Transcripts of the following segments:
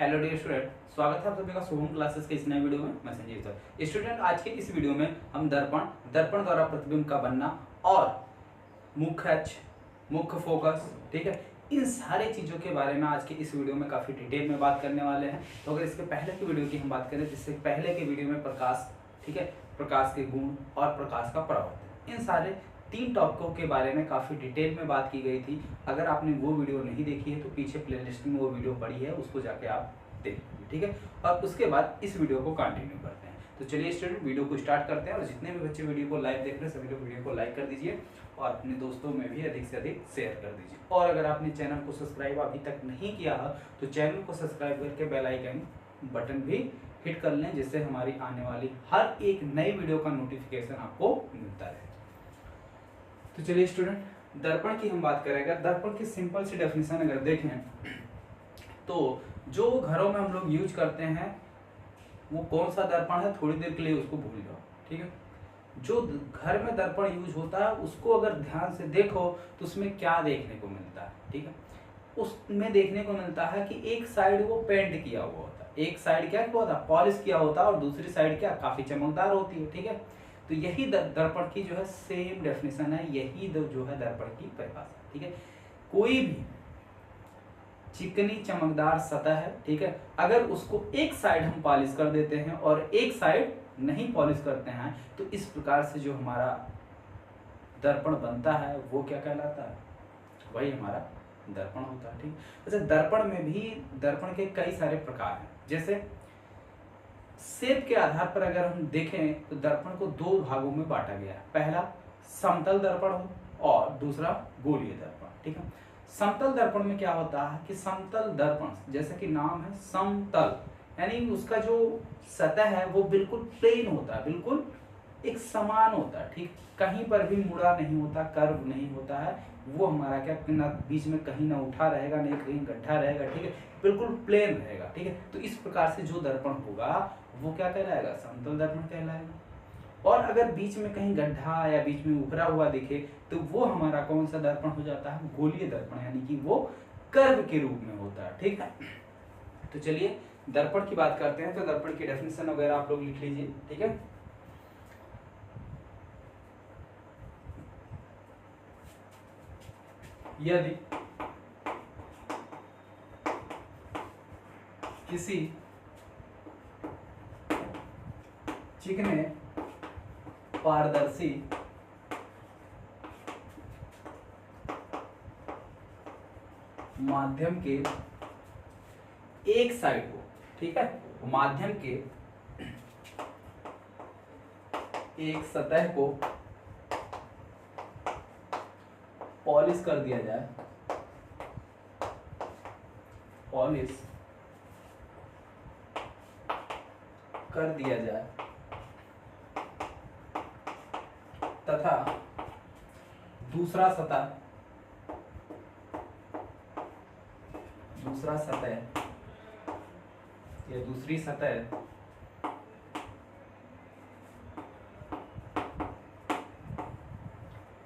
Hello dear student, स्वागत है आप सभी का सोहम क्लासेस के इस नए वीडियो में। मैं संजीव सर। स्टूडेंट, आज के इस वीडियो में हम दर्पण द्वारा प्रतिबिंब का बनना और मुख्य अक्ष, मुख्य फोकस, ठीक है, इन सारी चीज़ों के बारे में आज के इस वीडियो में काफ़ी डिटेल में बात करने वाले हैं। तो अगर इसके पहले की वीडियो की हम बात करें, जिससे पहले के वीडियो में प्रकाश, ठीक है, प्रकाश के गुण और प्रकाश का परावर्तन, इन सारे 3 टॉपिकों के बारे में काफ़ी डिटेल में बात की गई थी। अगर आपने वो वीडियो नहीं देखी है तो पीछे प्लेलिस्ट में वो वीडियो पड़ी है, उसको जाके आप देख लीजिए, ठीक है। और उसके बाद इस वीडियो को कंटिन्यू करते हैं। तो चलिए स्टूडेंट, वीडियो को स्टार्ट करते हैं। और जितने भी बच्चे वीडियो को लाइव देख रहे हैं सभी लोग वीडियो को लाइक कर दीजिए और अपने दोस्तों में भी अधिक से अधिक शेयर कर दीजिए। और अगर आपने चैनल को सब्सक्राइब अभी तक नहीं किया है तो चैनल को सब्सक्राइब करके बेल आइकन बटन भी हिट कर लें, जिससे हमारी आने वाली हर एक नई वीडियो का नोटिफिकेशन आपको मिलता रहे। तो चलिए स्टूडेंट, दर्पण की हम बात करें। अगर दर्पण की सिंपल सी डेफिनेशन अगर देखें तो जो घरों में हम लोग यूज करते हैं वो कौन सा दर्पण है, थोड़ी देर के लिए उसको भूल जाओ, ठीक है। जो घर में दर्पण यूज होता है उसको अगर ध्यान से देखो तो उसमें क्या देखने को मिलता है, ठीक है। उसमें देखने को मिलता है कि एक साइड वो पेंट किया हुआ होता है, एक साइड क्या हुआ था, पॉलिश किया होता है, और दूसरी साइड क्या, काफी चमकदार होती है, ठीक है। तो यही दर्पण की जो है सेम डेफिनेशन है, यही जो है दर्पण की परिभाषा, ठीक है। कोई भी चिकनी चमकदार सतह है, ठीक है, अगर उसको एक साइड हम पॉलिश कर देते हैं और एक साइड नहीं पॉलिश करते हैं तो इस प्रकार से जो हमारा दर्पण बनता है वो क्या कहलाता है, वही हमारा दर्पण होता है, ठीक। अच्छा, दर्पण में भी दर्पण के कई सारे प्रकार हैं। जैसे शेप के आधार पर अगर हम देखें तो दर्पण को 2 भागों में बांटा गया है। पहला समतल दर्पण हो और दूसरा गोलीय दर्पण, ठीक है। समतल दर्पण में क्या होता है कि समतल दर्पण, जैसे कि नाम है समतल, यानी उसका जो सतह है वो बिल्कुल प्लेन होता है, बिल्कुल एक समान होता है, ठीक। कहीं पर भी मुड़ा नहीं होता, कर्व नहीं होता है। वो हमारा क्या, ना बीच में कहीं ना उठा रहेगा, नहीं कहीं गड्ढा रहेगा, ठीक है, बिल्कुल प्लेन रहेगा, ठीक है। तो इस प्रकार से जो दर्पण होगा वो क्या कहलाएगा, समतल दर्पण कहलाएगा। और अगर बीच में कहीं गड्ढा या बीच में उभरा हुआ दिखे तो वो हमारा कौन सा दर्पण हो जाता है, गोलीय दर्पण, यानी कि वो कर्व के रूप में होता है, ठीक है। तो चलिए दर्पण की बात करते हैं। तो दर्पण की डेफिनेशन वगैरह आप लोग लिख लीजिए, ठीक है। यदि किसी चिकने पारदर्शी माध्यम के एक साइड को, ठीक है, माध्यम के एक सतह को पॉलिश कर दिया जाए, पॉलिश कर दिया जाए तथा दूसरा सतह या दूसरी सतह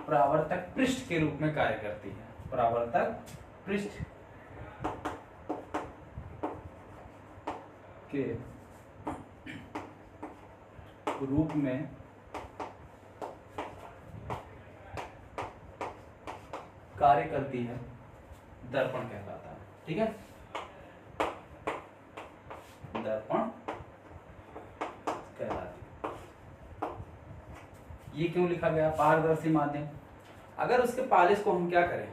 परावर्तक पृष्ठ के रूप में कार्य करती है, परावर्तक पृष्ठ के रूप में कार्य करती है, दर्पण कहलाता है, ठीक है। दर्पण कहलाती है। ये क्यों लिखा गया, पारदर्शी माध्यम। अगर उसके पॉलिश को हम क्या करें,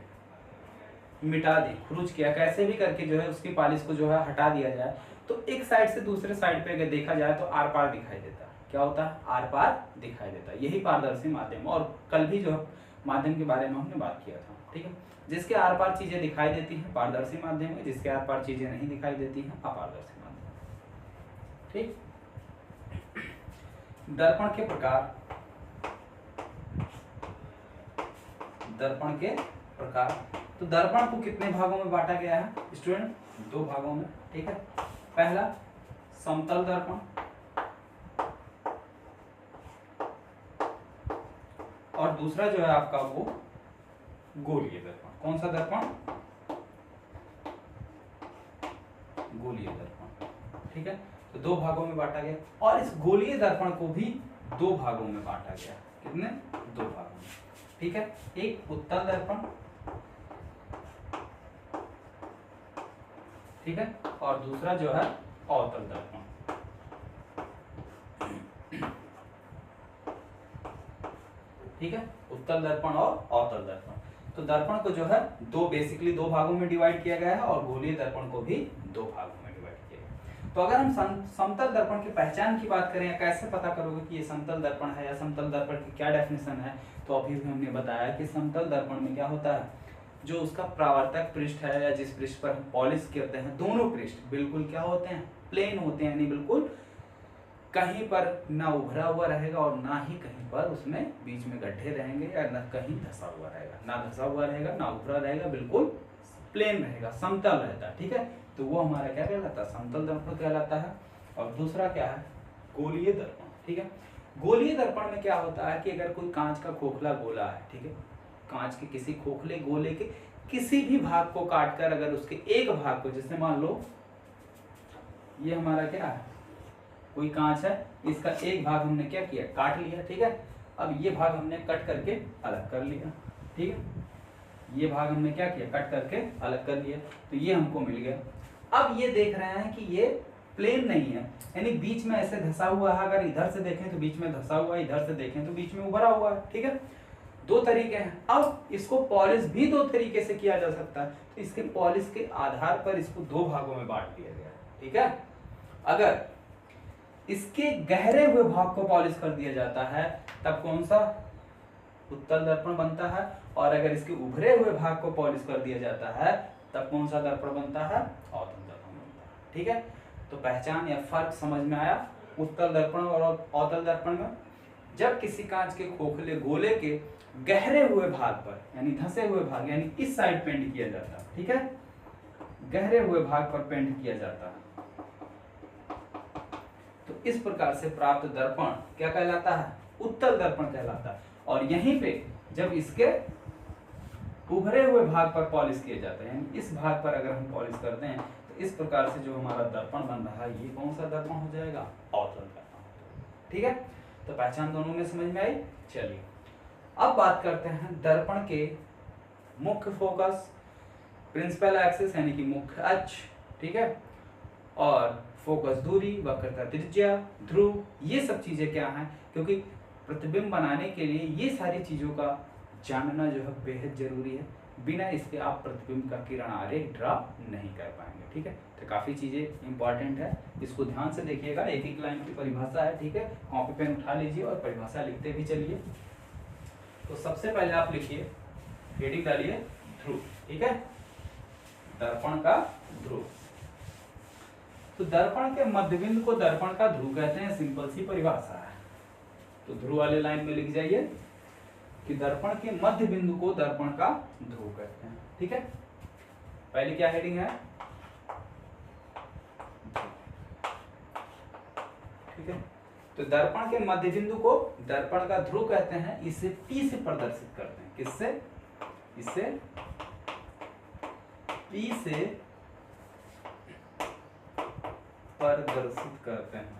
मिटा दें, खुरुच किया, कैसे भी करके जो है उसकी पॉलिश को जो है हटा दिया जाए तो एक साइड से दूसरे साइड पे अगर देखा जाए तो आर पार दिखाई देता है। क्या होता है, आर पार दिखाई देता है। यही पारदर्शी माध्यम। और कल भी जो है माध्यम के बारे में हमने बात किया था, ठीक है। जिसके आर पार चीजें दिखाई देती हैं पारदर्शी माध्यम में, जिसके आर पार चीजें नहीं दिखाई देती हैं अपारदर्शी माध्यम, ठीक। दर्पण के प्रकार, दर्पण के प्रकार। तो दर्पण को कितने भागों में बांटा गया है स्टूडेंट, 2 भागों में, ठीक है। पहला समतल दर्पण और दूसरा जो है आपका वो गोलीय दर्पण। कौन सा दर्पण, गोलीय दर्पण। ठीक है, तो दो भागों में बांटा गया और इस गोलीय दर्पण को भी दो भागों में बांटा गया। कितने? दो भागों में। ठीक है, एक उत्तल दर्पण, ठीक है, और दूसरा जो है अवतल दर्पण। ठीक है, उत्तल दर्पण और अवतल दर्पण। तो दर्पण को जो है बेसिकली दो भागों में डिवाइड किया गया है और गोलीय दर्पण को भी दो भागों में डिवाइड किया गया है। तो अगर हम समतल दर्पण की पहचान की बात करें, कैसे पता करोगे कि ये समतल दर्पण है या समतल दर्पण की क्या डेफिनेशन है, तो अभी भी हमने बताया कि समतल दर्पण में क्या होता है, जो उसका परावर्तक पृष्ठ है या जिस पृष्ठ पर हम पॉलिश करते हैं, दोनों पृष्ठ बिल्कुल क्या होते हैं, प्लेन होते हैं, यानी बिल्कुल कहीं पर ना उभरा हुआ रहेगा और ना ही कहीं पर उसमें बीच में गड्ढे रहेंगे या ना कहीं धसा हुआ रहेगा, ना धसा हुआ रहेगा ना उभरा रहेगा, बिल्कुल प्लेन रहेगा, समतल रहता है। ठीक है, तो वो हमारा क्या कहलाता है, समतल दर्पण कहलाता है। और दूसरा क्या है, गोलीय दर्पण। ठीक है, गोलीय दर्पण में क्या होता है कि अगर कोई कांच का खोखला गोला है, ठीक है, कांच के किसी खोखले गोले के किसी भी भाग को काटकर अगर उसके एक भाग को, जैसे मान लो ये हमारा क्या है, कोई कांच है, इसका एक भाग हमने क्या किया, काट लिया। ठीक है, अब ये भाग हमने कट करके अलग कर लिया। ठीक है, ये भाग हमने क्या किया, कट करके अलग कर लिया, तो ये हमको मिल गया। अब ये देख रहे हैं कि ये प्लेन नहीं है, यानी बीच में ऐसे धसा हुआ है, अगर इधर से देखें तो बीच में धसा हुआ है, इधर से देखें तो बीच में उभरा हुआ है। ठीक है, दो तरीके हैं। अब इसको पॉलिश भी दो तरीके से किया जा सकता है, तो इसके पॉलिश के आधार पर इसको दो भागों में बांट दिया गया। ठीक है, अगर इसके गहरे हुए भाग को पॉलिश कर दिया जाता है तब कौन सा, उत्तल दर्पण बनता है, और अगर इसके उभरे हुए भाग को पॉलिश कर दिया जाता है तब कौन सा दर्पण बनता है, अवतल दर्पण बनता है। ठीक है, तो पहचान या फर्क समझ में आया उत्तल दर्पण और अवतल दर्पण में। जब किसी कांच के खोखले गोले के गहरे हुए भाग पर, यानी धंसे हुए भाग, यानी इस साइड पेंट किया जाता है, ठीक है, गहरे हुए भाग पर पेंट किया जाता है, तो इस प्रकार से प्राप्त दर्पण क्या कहलाता है, उत्तल दर्पण कहलाता है। और यहीं पे जब इसके उभरे हुए भाग पर पॉलिश किया जाता है, यानी इस भाग पर अगर हम पॉलिश करते हैं तो इस प्रकार से जो हमारा दर्पण बन रहा है, ये कौन सा दर्पण हो जाएगा, अवतल दर्पण। ठीक है, तो पहचान दोनों में समझ में आई। चलिए अब बात करते हैं दर्पण के मुख्य फोकस, प्रिंसिपल एक्सिस यानी कि मुख्य अक्ष, ठीक है, और फोकस दूरी, वक्रता त्रिज्या, ध्रुव, ये सब चीजें क्या हैं, क्योंकि प्रतिबिंब बनाने के लिए ये सारी चीजों का जानना जो है बेहद जरूरी है। बिना इसके आप प्रतिबिंब का किरण आरेख ड्रा नहीं कर पाएंगे। ठीक है, तो काफी चीजें इंपॉर्टेंट है, इसको ध्यान से देखिएगा। एक एक लाइन की परिभाषा है, ठीक है, कॉपी पेन उठा लीजिए और परिभाषा लिखते भी चलिए। तो सबसे पहले आप लिखिए, हेडिंग डालिए ध्रुव। ठीक है, दर्पण का ध्रुव। तो दर्पण के मध्यबिंदु को दर्पण का ध्रुव कहते हैं, सिंपल सी परिभाषा है। तो ध्रुव वाले लाइन में लिख जाइए कि दर्पण के मध्य बिंदु को दर्पण का ध्रुव कहते हैं। ठीक है, पहले क्या हेडिंग है, ठीक है, तो दर्पण के मध्य बिंदु को दर्पण का ध्रुव कहते हैं। इसे P से प्रदर्शित करते हैं, किससे, इसे P से प्रदर्शित करते हैं।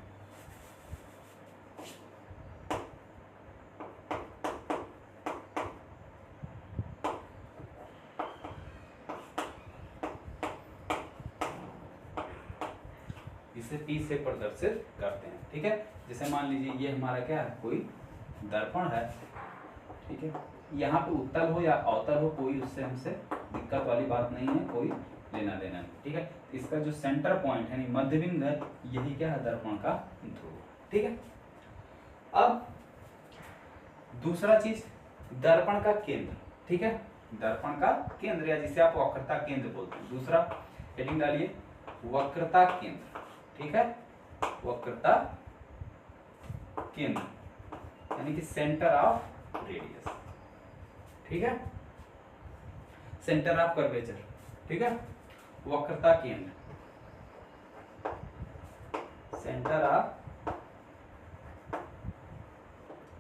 इसे P से प्रदर्शित करते हैं। ठीक है, जैसे मान लीजिए ये हमारा क्या है, कोई दर्पण है, ठीक है, यहाँ पे उत्तल हो या अवतल हो, कोई उससे हमसे दिक्कत वाली बात नहीं है, कोई लेना देना नहीं। ठीक है, इसका जो सेंटर पॉइंट है, मध्य बिंदु है, यही क्या है, दर्पण का ध्रुव। ठीक है, अब दूसरा चीज, दर्पण का केंद्र। ठीक है, दर्पण का केंद्र या जिसे आप वक्रता केंद्र बोलते हैं। दूसरा हेडिंग डालिए, वक्रता केंद्र। ठीक है, वक्रता केंद्र यानी कि सेंटर ऑफ रेडियस। ठीक है, सेंटर ऑफ कर्वेचर। ठीक है, वक्रता केंद्र, सेंटर ऑफ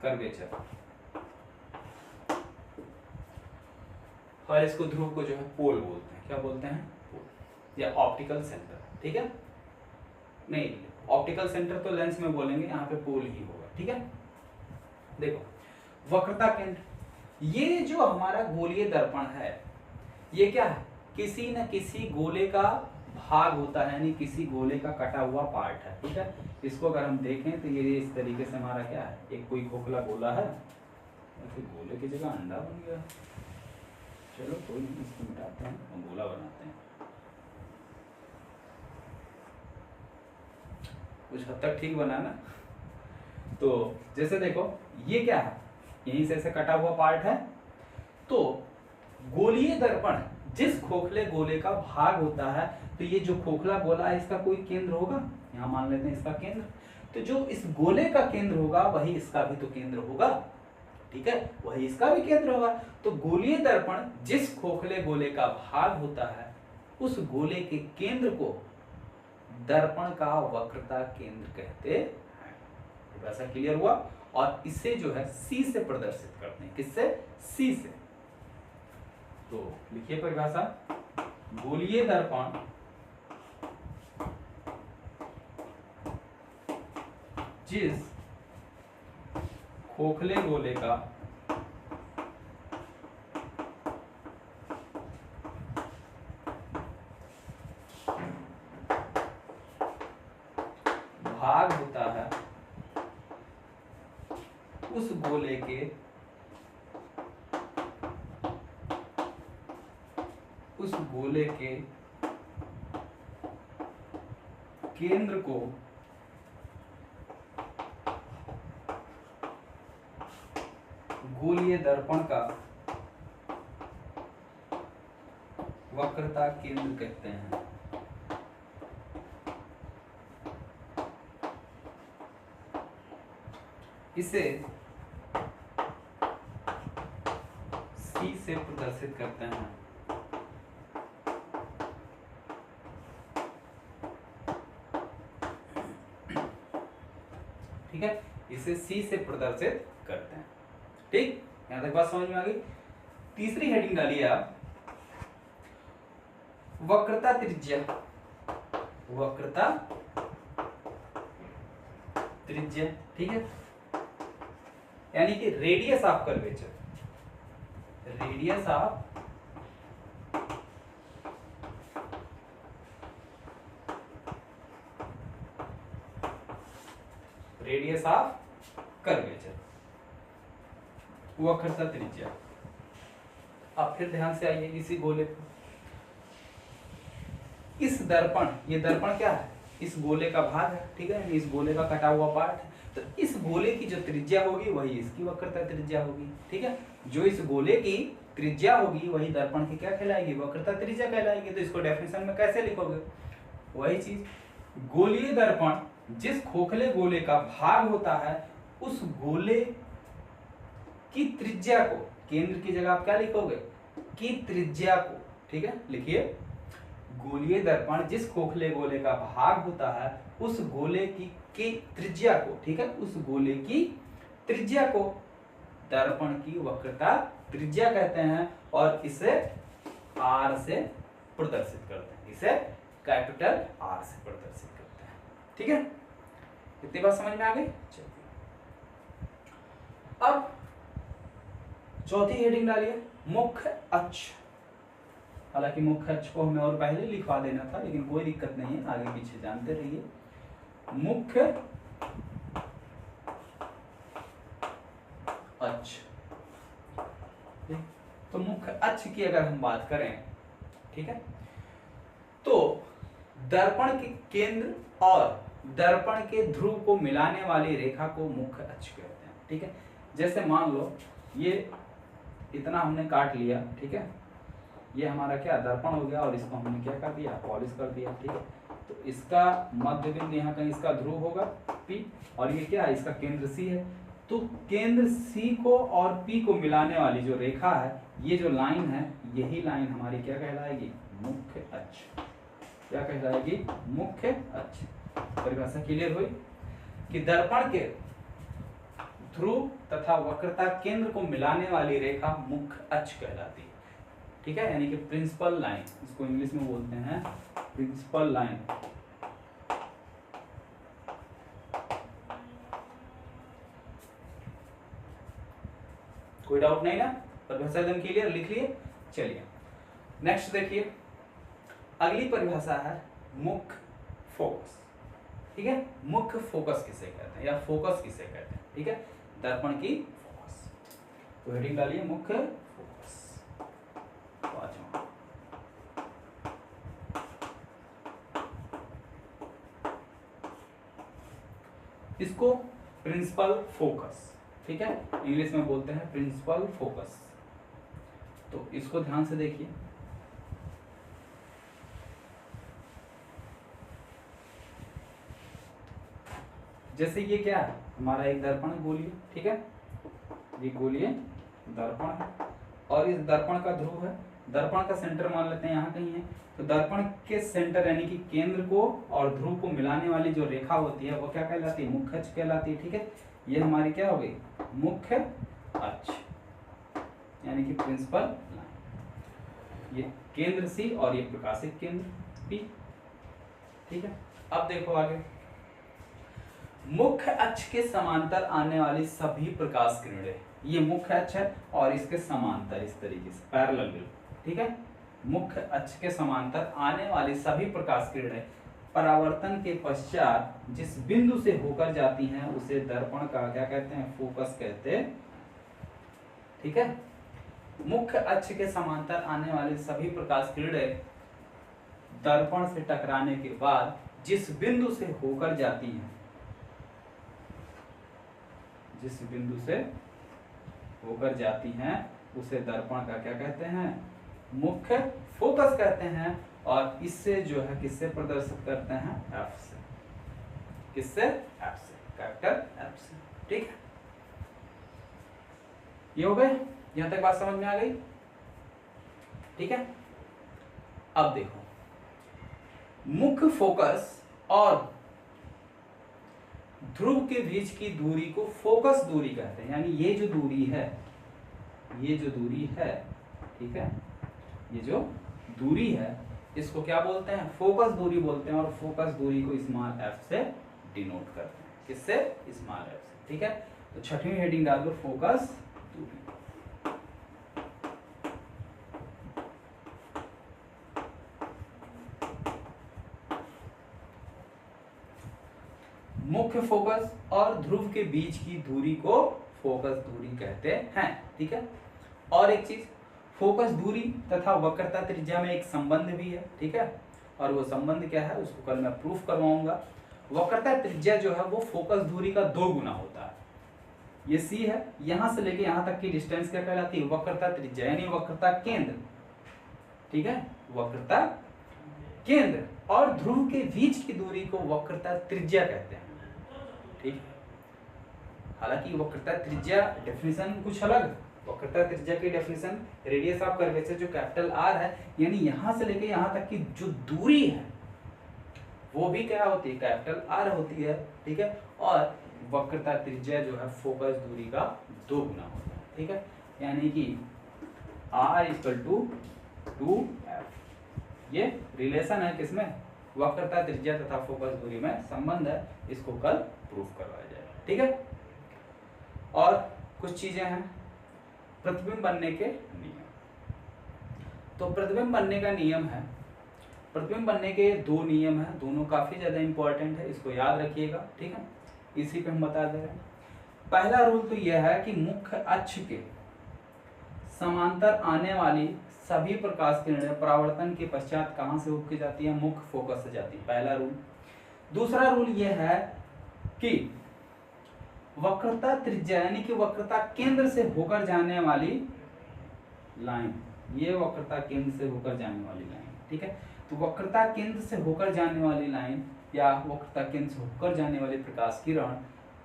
कर्वेचर, और इसको ध्रुव को जो है पोल बोलते हैं। क्या बोलते हैं, पोल। या ऑप्टिकल सेंटर, ठीक है। नहीं, ऑप्टिकल सेंटर तो लेंस में बोलेंगे, यहाँ पे पोल ही होगा, ठीक है। देखो वक्रता केंद्र, ये जो हमारा गोलीय दर्पण है ये क्या है, किसी न किसी गोले का भाग होता है, यानी किसी गोले का कटा हुआ पार्ट है, ठीक है। इसको अगर हम देखें तो ये इस तरीके से हमारा क्या है, एक कोई खोखला गोला है, तो गोले की जगह अंडा बन गया। चलो कोई नहीं, इसको मिटाते हैं और गोला बनाते हैं। कुछ हद तक ठीक बना ना। तो जैसे देखो ये क्या है, यहीं से ऐसे कटा हुआ पार्ट है। तो गोलीय दर्पण जिस खोखले गोले का भाग होता है, तो ये जो खोखला गोला है इसका कोई केंद्र होगा, यहाँ मान लेते हैं इसका केंद्र। तो जो इस गोले का केंद्र होगा वही इसका भी तो केंद्र होगा, ठीक है, वही इसका भी केंद्र होगा। तो गोलीय दर्पण जिस खोखले गोले का भाग होता है उस गोले के केंद्र को दर्पण का वक्रता केंद्र कहते हैं। ऐसा क्लियर हुआ। और इसे जो है C से प्रदर्शित करते हैं, किससे, C से। तो लिखिए परिभाषा, गोलीय दर्पण जिस खोखले गोले का भाग होता है उस गोले के केंद्र को गोलीय दर्पण का वक्रता केंद्र कहते हैं। इसे C से प्रदर्शित करते हैं। ठीक है, इसे C से प्रदर्शित करते हैं। ठीक, यहां तक बात समझ में आ गई। तीसरी हेडिंग डालिए आप, वक्रता त्रिज्या। वक्रता त्रिज्या, ठीक है, यानी कि radius of curvature. Radius of curvature, वक्रता त्रिज्या। अब फिर ध्यान से आइए इसी गोले पर। इस दर्पण, ये दर्पण क्या है, इस गोले का भाग है, ठीक है, इस गोले का कटा हुआ पार्ट है। तो इस गोले की जो त्रिज्या होगी वही इसकी वक्रता त्रिज्या होगी, ठीक है। जो इस गोले की त्रिज्या होगी वही दर्पण की क्या कहलाएगी, वक्रता त्रिज्या कहलाएगी। तो इसको डेफिनेशन में कैसे लिखोगे, वही चीज, गोलीय दर्पण जिस खोखले गोले का भाग होता है उस गोले की त्रिज्या को, केंद्र की जगह आप क्या लिखोगे, की त्रिज्या को, ठीक है। लिखिए, गोलीय दर्पण जिस खोखले गोले का भाग होता है उस गोले की त्रिज्या को, ठीक है, उस गोले की त्रिज्या को दर्पण की वक्रता त्रिज्या कहते हैं। और इसे R से प्रदर्शित करते हैं, इसे कैपिटल R से प्रदर्शित करते हैं, ठीक है। इतनी बात समझ में आ गई। चलिए अब चौथी हेडिंग डालिए, मुख्य अक्ष। हालांकि मुख्य अक्ष को हमें और पहले लिखवा देना था, लेकिन कोई दिक्कत नहीं है, आगे पीछे जानते रहिए। मुख्य अक्ष, तो मुख्य अक्ष की अगर हम बात करें, ठीक है, तो दर्पण के केंद्र और दर्पण के ध्रुव को मिलाने वाली रेखा को मुख्य अक्ष कहते हैं, ठीक है। जैसे मान लो ये इतना हमने काट लिया, ठीक है, ये हमारा क्या दर्पण हो गया और इसको हमने क्या कर दिया, पॉलिश कर दिया, ठीक है। तो इसका मध्य बिंदु यहाँ कहीं इसका ध्रुव होगा P, और ये क्या है, इसका केंद्र C है। तो केंद्र C को और P को मिलाने वाली जो रेखा है, ये जो लाइन है, यही लाइन हमारी क्या कहलाएगी, मुख्य अक्ष। क्या कहलाएगी, मुख्य अक्ष। परिभाषा क्लियर हुई कि दर्पण के ध्रुव तथा वक्रता केंद्र को मिलाने वाली रेखा मुख्य अक्ष कहलाती है, ठीक है, यानी कि प्रिंसिपल लाइन, इसको इंग्लिश में बोलते हैं प्रिंसिपल लाइन। कोई डाउट नहीं ना, परिभाषा एकदम क्लियर, लिख लिए। चलिए नेक्स्ट देखिए, अगली परिभाषा है मुख्य फोकस। ठीक है, मुख्य फोकस किसे कहते हैं या फोकस किसे कहते हैं, ठीक है, दर्पण की फोकस। तो हेडिंग डालिए मुख्य फोकस। पांचवा, इसको प्रिंसिपल फोकस, ठीक है, इंग्लिश में बोलते हैं प्रिंसिपल फोकस। तो इसको ध्यान से देखिए, जैसे ये क्या है, हमारा एक दर्पण गोलीय, ठीक है, ये गोलीय दर्पण है और इस दर्पण का ध्रुव है, दर्पण का सेंटर मान लेते हैं यहाँ कहीं है। तो दर्पण के सेंटर यानी कि केंद्र को और ध्रुव को मिलाने वाली जो रेखा होती है वो क्या कहलाती है, मुख्य अक्ष कहलाती है। ठीक है, ये हमारी क्या हो गई, मुख्य अक्ष यानी कि प्रिंसिपल लाइन। ये केंद्र सी और ये प्रकाशित केंद्र पी। ठीक है, अब देखो आगे, मुख्य अक्ष के समांतर आने वाली सभी प्रकाश किरणें, ये मुख्य अक्ष है और इसके समांतर इस तरीके से पैरेलल बिल्कुल। ठीक है, मुख्य अक्ष के समांतर आने वाली सभी प्रकाश किरणें परावर्तन के पश्चात जिस बिंदु से होकर जाती हैं उसे दर्पण का क्या कहते हैं, फोकस कहते हैं। ठीक है, मुख्य अक्ष के समांतर आने वाली सभी प्रकाश किरणें दर्पण से टकराने के बाद जिस बिंदु से होकर जाती हैं, जिस बिंदु से होकर जाती हैं उसे दर्पण का क्या कहते हैं, मुख्य फोकस कहते हैं। और इससे जो है किससे प्रदर्शित करते हैं, एफ से। किससे, एफ से, कैपिटल एफ से। ठीक है, ये हो गए, यहां तक बात समझ में आ गई। ठीक है, अब देखो, मुख्य फोकस और ध्रुव के बीच की दूरी को फोकस दूरी कहते हैं। यानी ये जो दूरी है, ये जो दूरी है, ठीक है, ये जो दूरी है इसको क्या बोलते हैं, फोकस दूरी बोलते हैं। और फोकस दूरी को स्मॉल एफ से डिनोट करते हैं। किससे, स्मॉल एफ से। ठीक है, तो छठवीं हेडिंग डाल दो, फोकस दूरी। मुख्य फोकस और ध्रुव के बीच की दूरी को फोकस दूरी कहते हैं। ठीक है, और एक चीज, फोकस दूरी तथा वक्रता त्रिज्या में एक संबंध भी है। ठीक है, और वो संबंध क्या है उसको कल मैं प्रूफ करवाऊंगा। वक्रता त्रिज्या जो है वो फोकस दूरी का 2 गुना होता है। ये सी है, यहां से लेके यहां तक की डिस्टेंस क्या कहलाती है, वक्रता त्रिज्या यानी वक्रता केंद्र। ठीक है, वक्रता केंद्र और ध्रुव के बीच की दूरी को वक्रता त्रिज्या कहते हैं। ठीक, हालांकि वक्रता त्रिज्या डेफिनेशन कुछ अलग, वक्रता त्रिज्या की डेफिनेशन रेडियस ऑफ कर्वेचर जो कैपिटल आर है, यानी यहां से लेके यहां तक की जो दूरी है वो भी क्या होती है, कैपिटल आर होती है। ठीक है, और वक्रता त्रिज्या जो है फोकस दूरी का 2 गुना होता है। ठीक है, यानी कि r = 2f। ये रिलेशन है किसमें, वक्रता त्रिज्या तथा फोकस दूरी में संबंध है। इसको कल प्रूफ करवाया जाएगा। ठीक है, और कुछ चीजें हैं, प्रतिबिंब बनने के नियम। तो प्रतिबिंब बनने का नियम है, प्रतिबिंब बनने के 2 नियम हैं, दोनों काफी ज्यादा इंपॉर्टेंट है, इसको याद रखिएगा। ठीक है, इसी पे हम बता दे रहे हैं। पहला रूल तो यह है कि मुख्य अक्ष के समांतर आने वाली सभी प्रकाश किरणें परावर्तन के पश्चात कहां से होकर जाती है, मुख्य फोकस से जाती है, पहला रूल। दूसरा रूल यह है कि वक्रता त्रिज्या यानी कि वक्रता केंद्र से होकर जाने वाली लाइन, ये वक्रता केंद्र से होकर जाने वाली लाइन। ठीक है, तो वक्रता केंद्र से होकर जाने वाली लाइन या वक्रता केंद्र से होकर जाने वाली प्रकाश किरण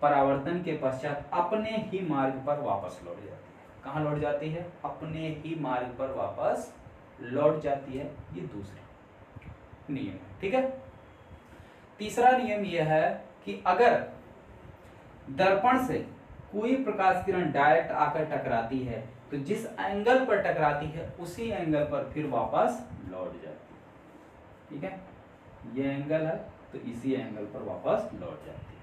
परावर्तन के पश्चात अपने ही मार्ग पर वापस लौट जाती है। कहाँ लौट जाती है, अपने ही मार्ग पर वापस लौट जाती है। ये दूसरा नियम है। ठीक है, तीसरा नियम यह है कि अगर दर्पण से कोई प्रकाश किरण डायरेक्ट आकर टकराती है तो जिस एंगल पर टकराती है उसी एंगल पर फिर वापस लौट जाती है। ठीक है, ये एंगल है तो इसी एंगल पर वापस लौट जाती है,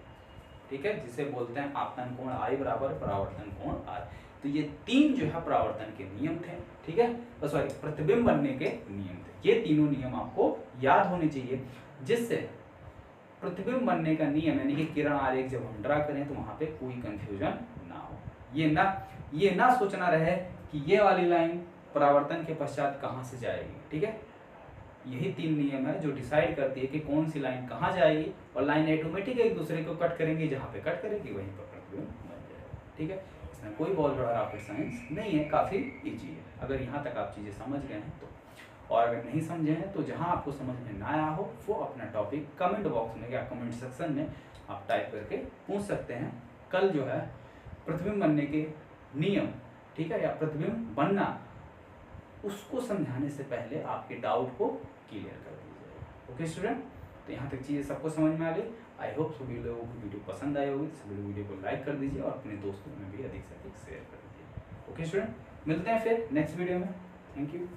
ठीक है, जिसे बोलते हैं आपतन कोण I बराबर परावर्तन कोण R। तो ये तीन जो है परावर्तन के नियम थे, ठीक है, सॉरी प्रतिबिंब बनने के नियम थे। ये तीनों नियम आपको याद होने चाहिए, जिससे प्रतिबिंब बनने का नियम यानी कि किरण आरेख जब हम ड्रा करें तो वहां पे कोई कंफ्यूजन ना हो। ये ना सोचना रहे कि ये वाली लाइन परावर्तन के पश्चात कहाँ से जाएगी, ठीक है। यही तीन नियम है जो डिसाइड करती है कि कौन सी लाइन कहाँ जाएगी, और लाइन ऑटोमेटिक एक दूसरे को कट करेंगी, जहाँ पे कट करेंगी वहीं पर प्रतिबिंब बन जाएगा, ठीक है। इसमें कोई बहुत बड़ा रॉकेट साइंस नहीं है, काफ़ी इजी है अगर यहाँ तक आप चीज़ें समझ गए हैं तो। और अगर नहीं समझे हैं तो जहाँ आपको समझ में ना आया हो वो अपना टॉपिक कमेंट बॉक्स में या कमेंट सेक्शन में आप टाइप करके पूछ सकते हैं। कल जो है प्रतिबिंब बनने के नियम, ठीक है, या प्रतिबिंब बनना, उसको समझाने से पहले आपके डाउट को क्लियर कर दीजिएगा। ओके स्टूडेंट, तो यहाँ तक चीज़ें सबको समझ में आ गई। आई होप सभी लोगों को वीडियो पसंद आई होगी, सभी लोग वीडियो को लाइक कर दीजिए और अपने दोस्तों में भी अधिक से अधिक शेयर कर दीजिए। ओके स्टूडेंट, मिलते हैं फिर नेक्स्ट वीडियो में। Thank you.